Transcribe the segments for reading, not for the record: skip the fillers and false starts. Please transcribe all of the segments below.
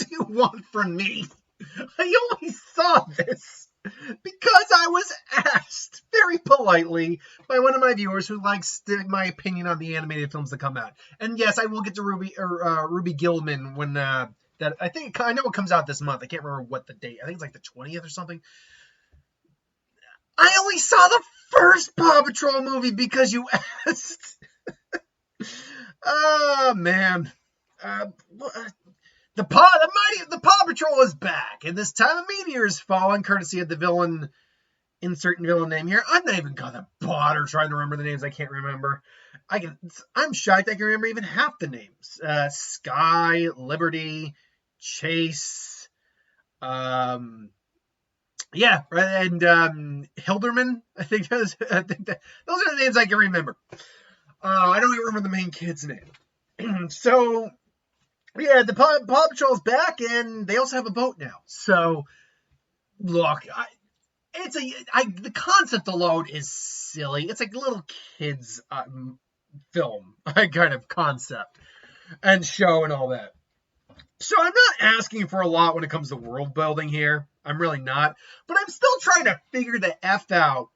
do you want from me? I only saw this because I was asked very politely by one of my viewers who likes my opinion on the animated films that come out. And yes, I will get to Ruby Gilman when that I know it comes out this month. I can't remember what the date. I think it's like the 20th or something. I only saw the first Paw Patrol movie because you asked. Oh man. The Paw Patrol is back, and this time a meteor is falling, courtesy of the villain. Insert villain name here. I'm not even gonna bother trying to remember the names I can't remember. I'm shocked I can remember even half the names. Sky, Liberty, Chase, yeah, and Hilderman. I think those are the names I can remember. I don't even remember the main kid's name. So, yeah, the Paw Patrol's back, and they also have a boat now. So, look, the concept alone is silly. It's like little kids film kind of concept and show and all that. So I'm not asking for a lot when it comes to world building here. I'm really not. But I'm still trying to figure the F out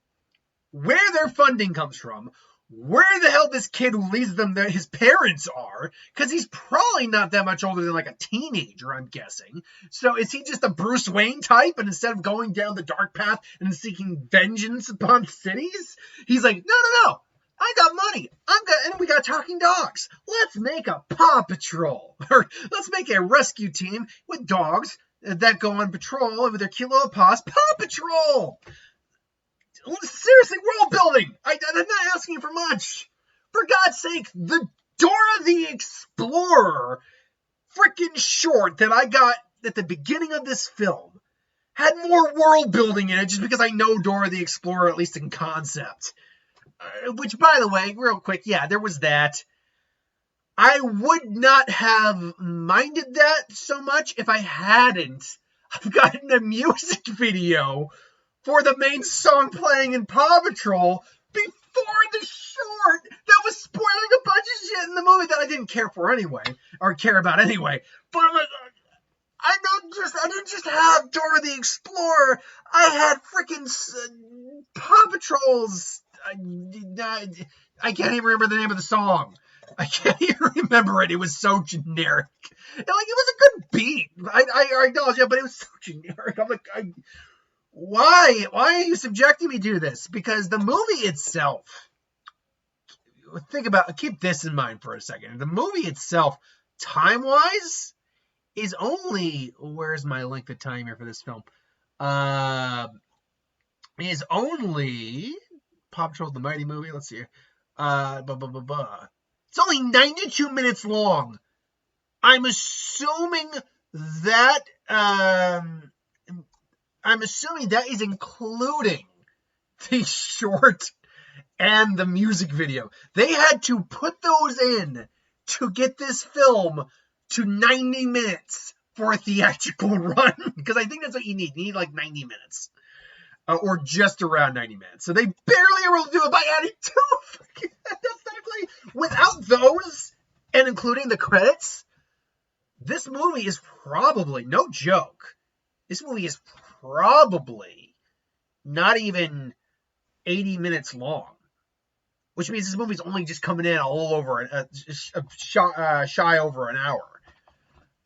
where their funding comes from, where the hell this kid who leads them, his parents are, because he's probably not that much older than like a teenager, I'm guessing. So is he just a Bruce Wayne type, and instead of going down the dark path and seeking vengeance upon cities, he's like, no, I got money. And we got talking dogs. Let's make a Paw Patrol. Or let's make a rescue team with dogs that go on patrol with their cute little paws. Paw Patrol! Seriously, world building! I'm not asking for much. For God's sake, the Dora the Explorer freaking short that I got at the beginning of this film had more world building in it just because I know Dora the Explorer, at least in concept. Which, by the way, real quick, yeah, there was that. I would not have minded that so much if I hadn't. I've gotten a music video for the main song playing in Paw Patrol before the short that was spoiling a bunch of shit in the movie that I didn't care for anyway, or care about anyway. But I'm like, I didn't just have Dora the Explorer. I had freaking Paw Patrol's. I can't even remember the name of the song. I can't even remember it. It was so generic. And, like, it was a good beat. I acknowledge it, but it was so generic. I'm like, why are you subjecting me to this? Because the movie itself, keep this in mind for a second. The movie itself, time-wise, is only, where's my length of time here for this film? Is only Paw Patrol the Mighty movie. Let's see. It's only 92 minutes long. I'm assuming that is including the short and the music video. They had to put those in to get this film to 90 minutes for a theatrical run, because I think that's what you need. You need like 90 minutes. Or just around 90 minutes. So they barely were able to do it by adding two. Aesthetically, without those, and including the credits, this movie is probably, no joke, this movie is probably not even 80 minutes long. Which means this movie's only just coming in a little over, shy over an hour.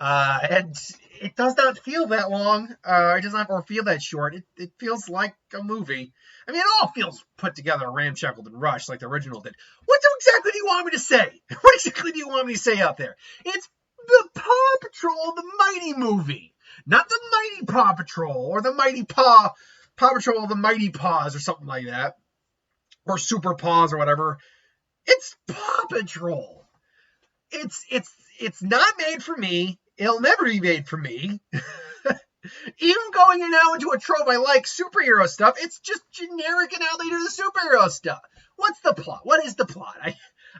And it does not feel that long. It does not feel that short. It feels like a movie. I mean, it all feels put together, ramshackled, and rushed like the original did. What exactly do you want me to say? What exactly do you want me to say out there? It's the Paw Patrol, the Mighty movie. Not the Mighty Paw Patrol, or the Mighty Paw Patrol, the Mighty Paws, or something like that. Or Super Paws, or whatever. It's Paw Patrol. It's not made for me. It'll never be made for me. Even going now into a trope I like, superhero stuff, it's just generic in how they do the superhero stuff. What's the plot? What is the plot?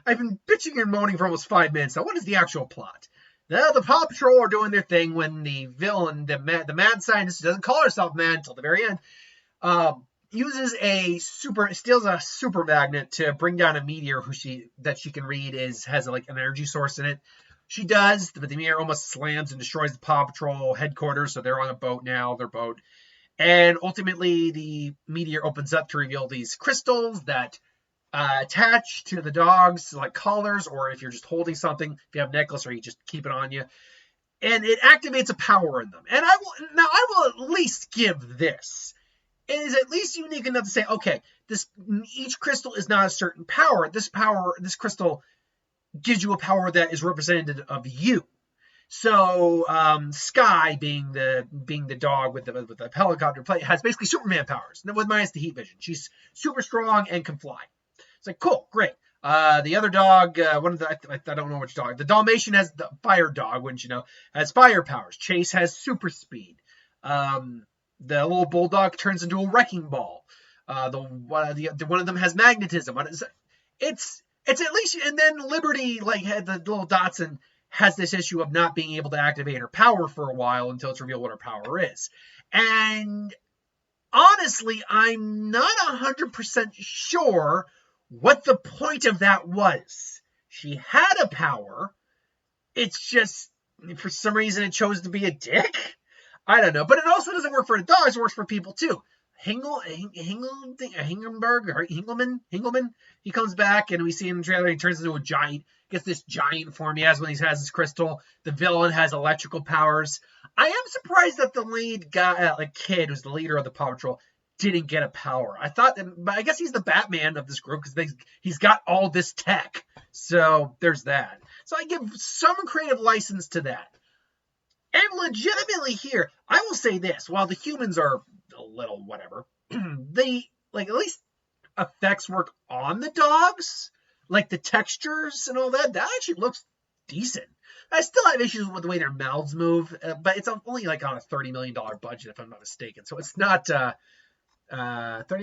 I've been bitching and moaning for almost 5 minutes now. What is the actual plot? The Paw Patrol are doing their thing when the villain, the mad scientist, who doesn't call herself mad until the very end, steals a super magnet to bring down a meteor that she can read has like an energy source in it. She does, but the meteor almost slams and destroys the Paw Patrol headquarters, so they're on a boat now, their boat. And ultimately, the meteor opens up to reveal these crystals that attach to the dogs, like collars, or if you're just holding something, if you have a necklace, or you just keep it on you. And it activates a power in them. And I will at least give this. It is at least unique enough to say, okay, each crystal is not a certain power. This crystal gives you a power that is representative of you. So Sky, being the dog with the helicopter plate, has basically Superman powers with minus the heat vision. She's super strong and can fly. It's like, cool, great. The other dog, I don't know which dog. The Dalmatian has the fire dog, wouldn't you know, has fire powers. Chase has super speed. The little bulldog turns into a wrecking ball. One of them has magnetism. It's at least, and then Liberty, like, had the little Dotson, has this issue of not being able to activate her power for a while until it's revealed what her power is. And honestly, I'm not 100% sure what the point of that was. She had a power. It's just, for some reason, it chose to be a dick. I don't know. But it also doesn't work for the dogs. It works for people, too. Hingelman, he comes back, and we see him in the trailer. He turns into a giant. Gets this giant form he has when he has his crystal. The villain has electrical powers. I am surprised that the lead guy, kid, who's the leader of the Paw Patrol, didn't get a power. I thought, but I guess he's the Batman of this group because he's got all this tech. So there's that. So I give some creative license to that. And legitimately here, I will say this: while the humans are a little whatever, they at least effects work on the dogs. Like the textures and all that actually looks decent. I still have issues with the way their mouths move, but it's only on a $30 million budget, if I'm not mistaken. So it's not $30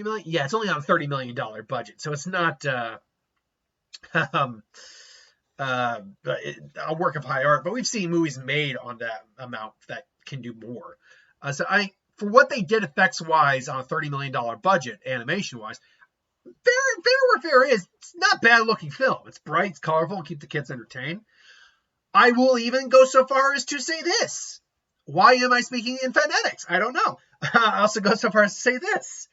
million. Yeah, it's only on a $30 million budget, so it's not a work of high art. But we've seen movies made on that amount that can do more. For what they did effects wise on a $30 million budget, animation wise. Fair is, it's not bad looking film. It's bright, it's colorful, keep the kids entertained. I will even go so far as to say this. Why am I speaking in phonetics? I don't know. I also go so far as to say this.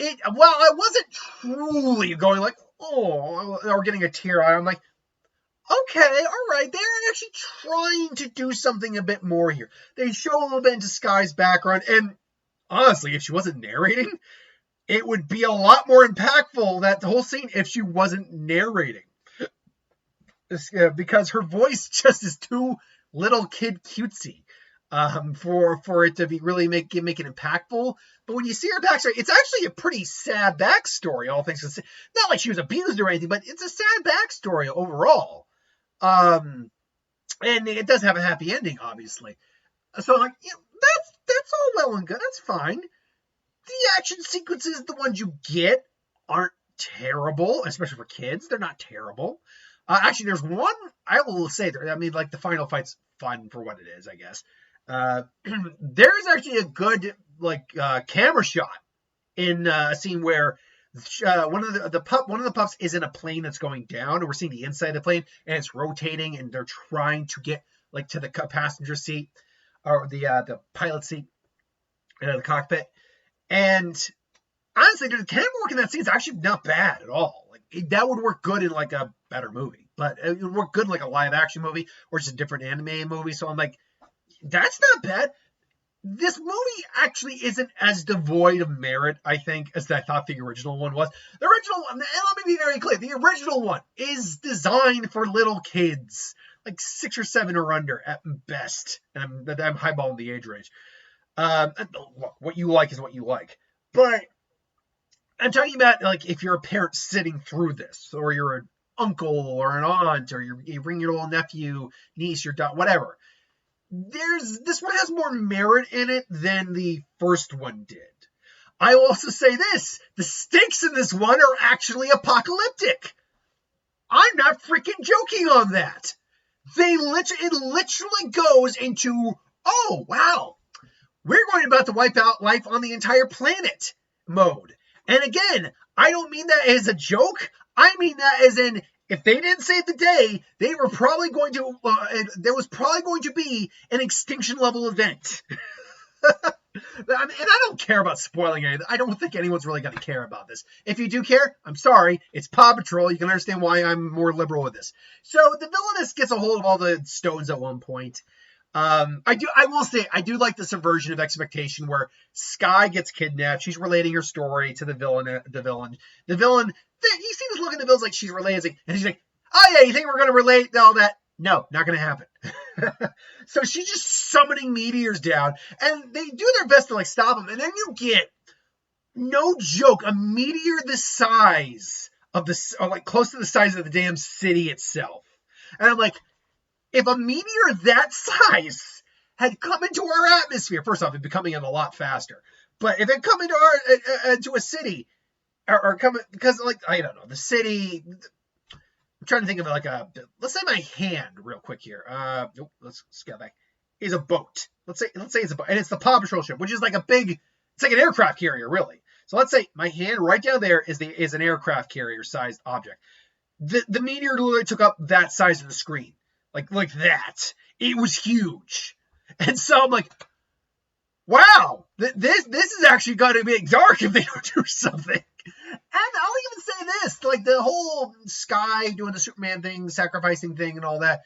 I wasn't truly going like, oh, or getting a tear eye. I'm like, okay, all right, they're actually trying to do something a bit more here. They show a little bit into Sky's background, and honestly, if she wasn't narrating, it would be a lot more impactful, that whole scene, if she wasn't narrating. Because her voice just is too little kid cutesy for it to be really make it impactful. But when you see her backstory, it's actually a pretty sad backstory, all things considered. Not like she was abused or anything, but it's a sad backstory overall. And it does have a happy ending, obviously. So, that's all well and good. That's fine. The action sequences, the ones you get, aren't terrible, especially for kids. They're not terrible. Actually, there's one, I will say, the final fight's fun for what it is, I guess. There's actually a good, camera shot in a scene where one of the pups is in a plane that's going down, and we're seeing the inside of the plane, and it's rotating, and they're trying to get, to the passenger seat, or the pilot seat, the cockpit. And honestly, the camera work in that scene is actually not bad at all. That would work good in a better movie, but it would work good in a live action movie or just a different anime movie. So I'm like, that's not bad. This movie actually isn't as devoid of merit, I think, as I thought the original one was. The original one, and let me be very clear, the original one is designed for little kids, 6 or 7 or under at best. And I'm highballing the age range. What you like is what you like. But I'm talking about, if you're a parent sitting through this, or you're an uncle or an aunt, or you bring your little nephew, niece, your daughter, whatever. This one has more merit in it than the first one did. I will also say this: the stakes in this one are actually apocalyptic. I'm not freaking joking on that. It literally goes into, oh wow, we're going about to wipe out life on the entire planet mode. And again, I don't mean that as a joke. I mean that as in if they didn't save the day, they were probably going to. There was probably going to be an extinction level event. And I don't care about spoiling anything. I don't think anyone's really going to care about this. If you do care, I'm sorry. It's Paw Patrol. You can understand why I'm more liberal with this. So the villainess gets a hold of all the stones at one point. I will say, I do like the subversion of expectation where Skye gets kidnapped. She's relating her story to the villain. The villain, you see this look in the villain's like she's relating, and she's like, oh yeah, you think we're going to relate all that? No, not going to happen. So she's just summoning meteors down, and they do their best to like stop them. And then you get, no joke, a meteor the size of like close to the size of the damn city itself. And I'm like, if a meteor that size had come into our atmosphere, first off, it'd be coming in a lot faster. But if it come into a city, or come, because like I don't know, the city. I'm trying to think of it like let's say my hand real quick here. Let's scale back. Is a boat. Let's say it's a boat, and it's the Paw Patrol ship, which is like it's like an aircraft carrier, really. So let's say my hand right down there is an aircraft carrier sized object. The meteor literally took up that size of the screen, like that. It was huge, and so I'm like, wow, this is actually going to be dark if they don't do something. And I'll even say this, like the whole Skye doing the Superman thing, sacrificing thing and all that,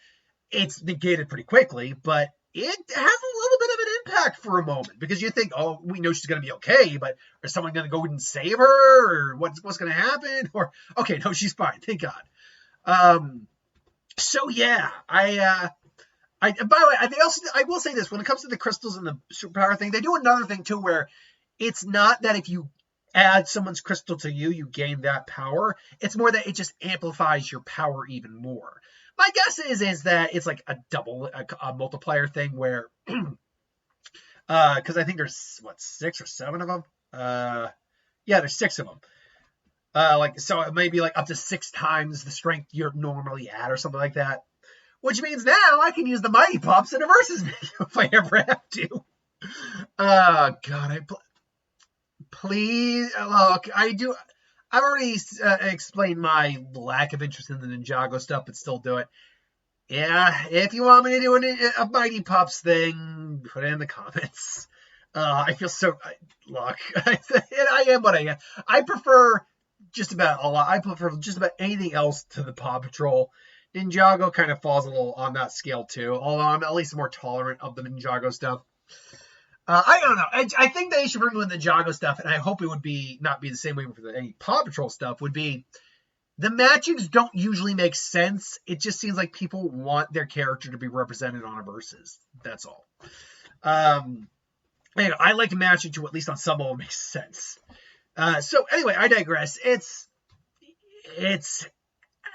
it's negated pretty quickly, but it has a little bit of an impact for a moment because you think, oh, we know she's going to be okay, but is someone going to go and save her, or what's going to happen? Or, okay, no, she's fine, thank God. So yeah, by the way, I will say this, when it comes to the crystals and the superpower thing, they do another thing too where it's not that if you add someone's crystal to you, you gain that power. It's more that it just amplifies your power even more. My guess is that it's like a multiplier thing where, because I think there's 6 or 7 of them. Yeah, there's 6 of them. So it may be like up to 6 times the strength you're normally at, or something like that. Which means now I can use the Mighty Pups in a versus video if I ever have to. God, please, look, I've already explained my lack of interest in the Ninjago stuff, but still do it. Yeah, if you want me to do a Mighty Pups thing, put it in the comments. I feel so, look, I am what I am. I prefer just about anything else to the Paw Patrol. Ninjago kind of falls a little on that scale too, although I'm at least more tolerant of the Ninjago stuff. I don't know. I think they should bring in the Ninjago stuff, and I hope it would not be the same way for any Paw Patrol stuff, would be the matchings don't usually make sense. It just seems like people want their character to be represented on a versus. That's all. Anyway, I like matching to at least on some level makes sense. So anyway, I digress. It's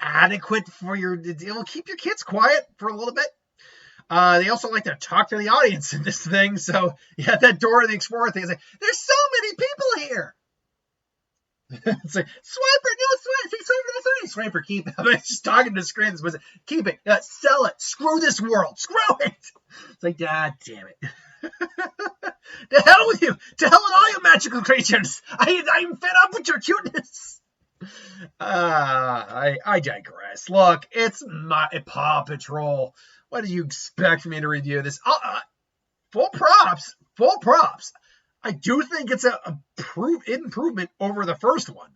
adequate for it'll keep your kids quiet for a little bit. They also like to talk to the audience in this thing. So yeah, that Dora the Explorer thing is like, there's so many people here. It's like, Swiper, no, Swiper, keep it. I'm just talking to the screen. Keep it, sell it, screw this world, screw it. It's like, God damn it. To hell with you, to hell with all you magical creatures. I'm fed up with your cuteness. I digress. Look, it's my Paw Patrol. What do you expect me to review this? Full props. I do think it's a improvement over the first one.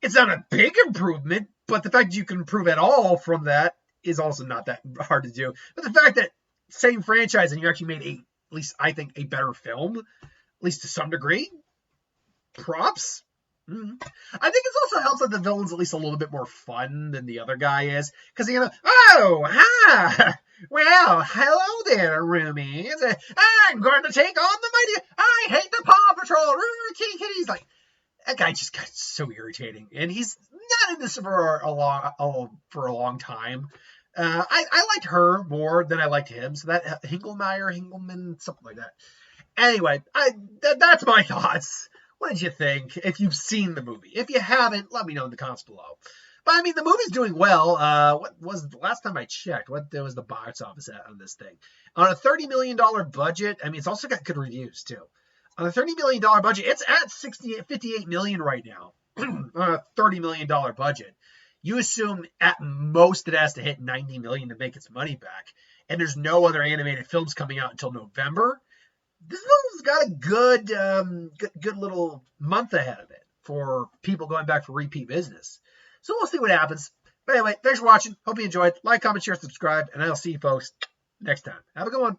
It's not a big improvement, but the fact that you can improve at all from that is also not that hard to do. But the fact that same franchise and you actually made at least I think a better film, at least to some degree, props. I think it also helps that the villain's at least a little bit more fun than the other guy is. Because, oh, hi. Well, hello there, roomies. I'm going to take on the mighty. I hate the Paw Patrol. Kitty's like, that guy just got so irritating. And he's not in this for a long time. I liked her more than I liked him. So that Hingelman, something like that. Anyway, that's my thoughts. What did you think? If you've seen the movie. If you haven't, let me know in the comments below. But I mean, the movie's doing well. What was the last time I checked? What was the box office at on this thing? On a $30 million budget. I mean, it's also got good reviews too. On a $30 million budget, it's at $58 million right now. On a $30 million budget. you assume at most it has to hit 90 million to make its money back, and there's no other animated films coming out until November. This film's got a good little month ahead of it for people going back for repeat business. So we'll see what happens. But anyway, thanks for watching. Hope you enjoyed. Like, comment, share, subscribe, and I'll see you folks next time. Have a good one.